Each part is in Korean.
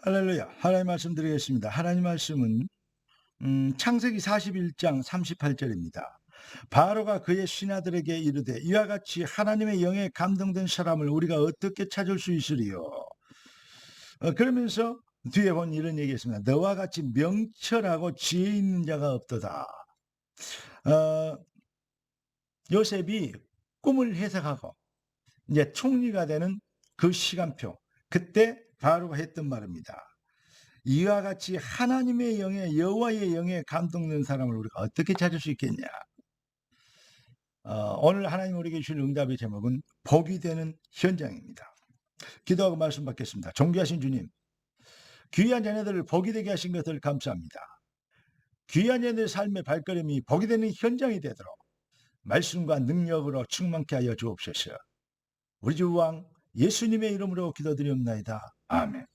할렐루야. 하나님 말씀 드리겠습니다. 하나님 말씀은 창세기 41장 38절입니다. 바로가 그의 신하들에게 이르되 이와 같이 하나님의 영에 감동된 사람을 우리가 어떻게 찾을 수 있으리요? 그러면서 뒤에 본 이런 얘기했습니다. 너와 같이 명철하고 지혜 있는 자가 없도다. 어, 요셉이 꿈을 해석하고 이제 총리가 되는 그 시간표, 그때 바로가 했던 말입니다. 이와 같이 하나님의 영에, 여호와의 영에 감동된 사람을 우리가 어떻게 찾을 수 있겠냐? 오늘 하나님 우리에게 주실 응답의 제목은 복이 되는 현장입니다. 기도하고 말씀 받겠습니다. 존귀하신 주님, 귀한 자녀들을 복이 되게 하신 것을 감사합니다. 귀한 자녀들의 삶의 발걸음이 복이 되는 현장이 되도록 말씀과 능력으로 충만케 하여 주옵소서. 우리 주 왕 예수님의 이름으로 기도드리옵나이다. 아멘.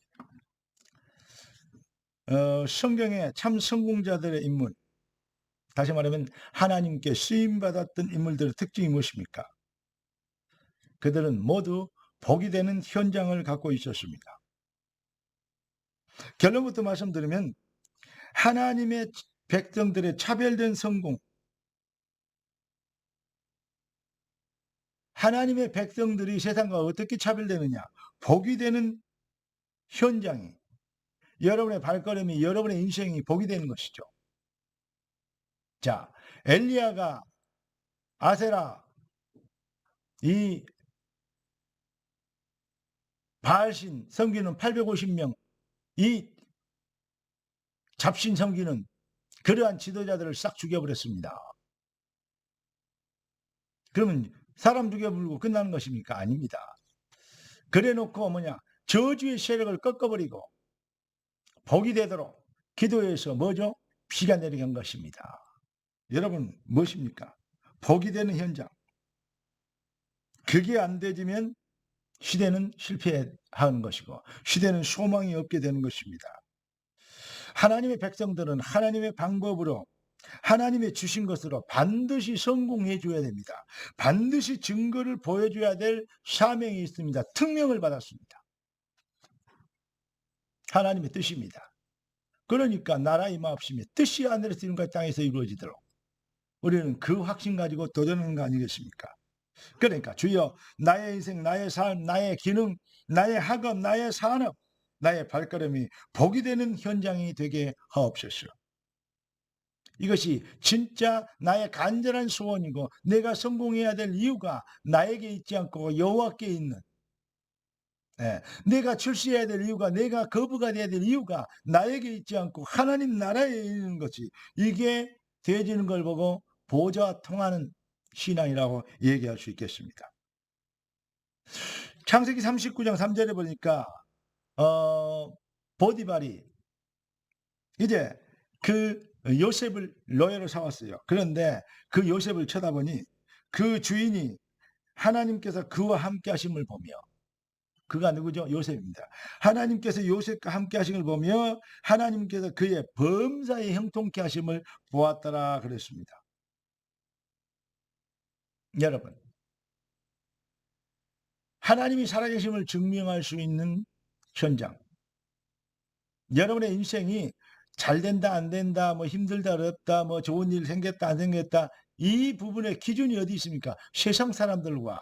성경의 참 성공자들의 인물, 다시 말하면 하나님께 쓰임받았던 인물들의 특징이 무엇입니까? 그들은 모두 복이 되는 현장을 갖고 있었습니다. 결론부터 말씀드리면 하나님의 백성들의 차별된 성공, 하나님의 백성들이 세상과 어떻게 차별되느냐? 복이 되는 현장이, 여러분의 발걸음이, 여러분의 인생이 복이 되는 것이죠. 자, 엘리야가 아세라, 이 바알신 섬기는 850명, 이 잡신 섬기는 그러한 지도자들을 싹 죽여버렸습니다. 그러면 사람 죽여버리고 끝나는 것입니까? 아닙니다. 그래 놓고 뭐냐? 저주의 세력을 꺾어버리고 복이 되도록 기도해서 뭐죠? 비가 내리게 한 것입니다. 여러분 무엇입니까? 복이 되는 현장. 그게 안 되지면 시대는 실패하는 것이고 시대는 소망이 없게 되는 것입니다. 하나님의 백성들은 하나님의 방법으로 하나님의 주신 것으로 반드시 성공해 줘야 됩니다. 반드시 증거를 보여줘야 될 사명이 있습니다. 특명을 받았습니다. 하나님의 뜻입니다. 그러니까 나라 임하옵시며 뜻이 하늘에서 이룬 것 땅에서 이루어지도록 우리는 그 확신 가지고 도전하는 거 아니겠습니까? 그러니까 주여 나의 인생, 나의 삶, 나의 기능, 나의 학업, 나의 산업, 나의 발걸음이 복이 되는 현장이 되게 하옵소서. 이것이 진짜 나의 간절한 소원이고 내가 성공해야 될 이유가 나에게 있지 않고 여호와께 있는, 내가 출세해야 될 이유가, 내가 거부가 돼야 될 이유가 나에게 있지 않고 하나님 나라에 있는 것이, 이게 되어지는 걸 보고 보좌와 통하는 신앙이라고 얘기할 수 있겠습니다. 창세기 39장 3절에 보니까 보디발이 이제 그 요셉을 노예로 삼았어요. 그런데 그 요셉을 쳐다보니 그 주인이 하나님께서 그와 함께 하심을 보며, 그가 누구죠? 요셉입니다. 하나님께서 요셉과 함께 하심을 보며 하나님께서 그의 범사에 형통케 하심을 보았더라 그랬습니다. 여러분, 하나님이 살아계심을 증명할 수 있는 현장, 여러분의 인생이 잘 된다 안 된다, 뭐 힘들다 어렵다, 뭐 좋은 일 생겼다 안 생겼다, 이 부분의 기준이 어디 있습니까? 세상 사람들과,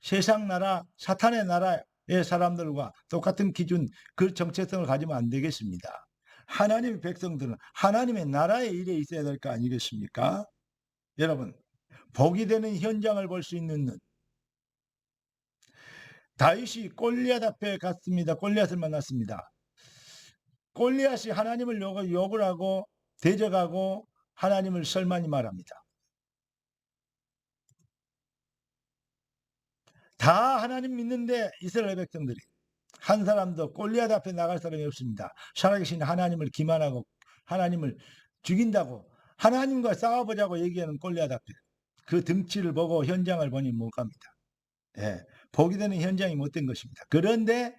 세상 나라, 사탄의 나라의 사람들과 똑같은 기준, 그 정체성을 가지면 안 되겠습니다. 하나님의 백성들은 하나님의 나라의 일에 있어야 될 거 아니겠습니까? 여러분, 복이 되는 현장을 볼 수 있는 눈. 다윗이 골리앗 앞에 갔습니다. 골리앗을 만났습니다. 골리앗이 하나님을 욕을 하고 대적하고 하나님을 설만히 말합니다. 다 하나님 믿는데 이스라엘 백성들이 한 사람도 골리앗 앞에 나갈 사람이 없습니다. 살아계신 하나님을 기만하고 하나님을 죽인다고, 하나님과 싸워보자고 얘기하는 골리앗 앞에 그 등치를 보고 현장을 보니 못 갑니다. 복이 되는 현장이 못된 것입니다. 그런데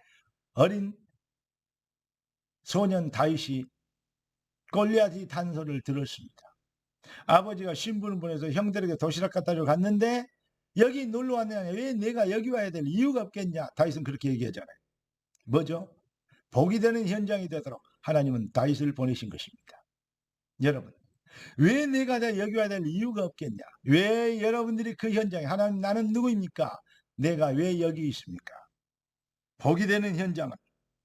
어린 소년 다윗이 골리앗이 단소를 들었습니다. 아버지가 신분을 보내서 형들에게 도시락 갖다 줘 갔는데 여기 놀러 왔느냐, 왜 내가 여기 와야 될 이유가 없겠냐, 다윗은 그렇게 얘기하잖아요. 뭐죠? 복이 되는 현장이 되도록 하나님은 다윗을 보내신 것입니다. 여러분, 왜 내가 다 여기 와야 될 이유가 없겠냐? 왜 여러분들이 그 현장에 하나님 나는 누구입니까? 내가 왜 여기 있습니까? 복이 되는 현장을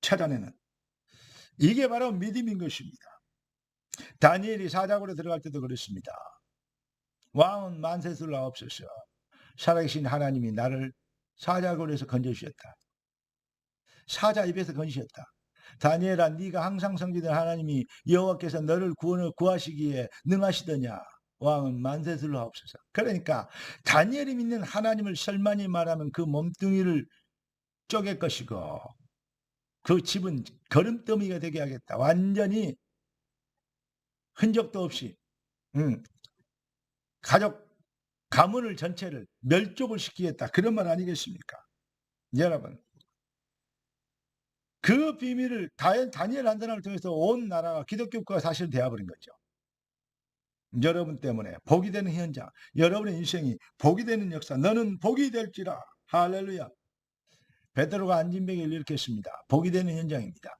찾아내는 이게 바로 믿음인 것입니다. 다니엘이 사자굴에 들어갈 때도 그랬습니다. 왕은 만세술라 없었어. 살아계신 하나님이 나를 사자굴에서 건져주셨다. 사자 입에서 건지셨다. 다니엘아, 네가 항상 섬기던 하나님이 여호와께서 너를 구하시기에 능하시더냐? 왕은 만세술라 없어서. 그러니까 다니엘이 믿는 하나님을 설만히 말하면 그 몸뚱이를 쪼갤 것이고 그 집은 거름더미가 되게 하겠다. 완전히 흔적도 없이 가족 가문을 전체를 멸족을 시키겠다. 그런 말 아니겠습니까? 여러분, 그 비밀을 다니엘 한 사람을 통해서 온 나라가 기독교국가가 사실 되어버린 거죠. 여러분 때문에 복이 되는 현장, 여러분의 인생이 복이 되는 역사, 너는 복이 될지라. 할렐루야. 베드로가 안진뱅이를 일으켰습니다. 복이 되는 현장입니다.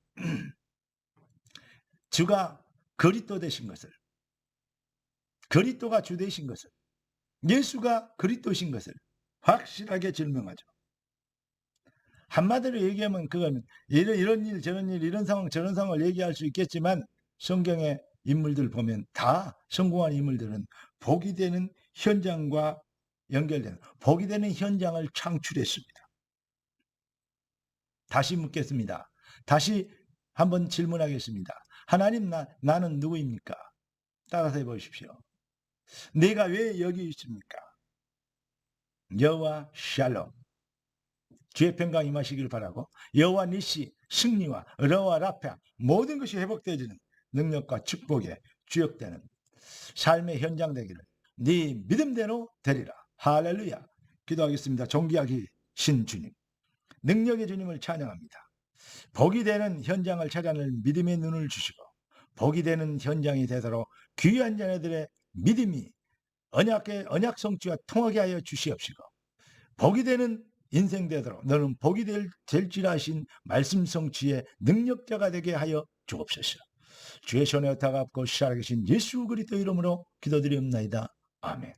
주가 그리스도 되신 것을, 그리스도가 주 되신 것을, 예수가 그리스도신 것을 확실하게 증명하죠. 한마디로 얘기하면 그건 이런 일 저런 일 이런 상황 저런 상황을 얘기할 수 있겠지만 성경의 인물들 보면 다 성공한 인물들은 복이 되는 현장과 연결되는 복이 되는 현장을 창출했습니다. 다시 묻겠습니다. 다시 한번 질문하겠습니다. 하나님, 나는 누구입니까? 따라서 해보십시오. 내가 왜 여기 있습니까? 여호와 샬롬, 주의 평강 임하시기를 바라고, 여호와 니시, 승리와 여호와 라파, 모든 것이 회복되어지는 능력과 축복의 주역되는 삶의 현장 되기를 네 믿음대로 되리라. 할렐루야. 기도하겠습니다. 존귀하신 주님, 능력의 주님을 찬양합니다. 복이 되는 현장을 찾아낼 믿음의 눈을 주시고 복이 되는 현장이 되도록 귀한 자녀들의 믿음이 언약 성취와 통하게 하여 주시옵시고 복이 되는 인생 되도록 너는 복이 될지라 하신 말씀 성취의 능력자가 되게 하여 주옵소서. 주의 손에 다가고 살아계신 예수 그리스도 이름으로 기도드리옵나이다. 아멘.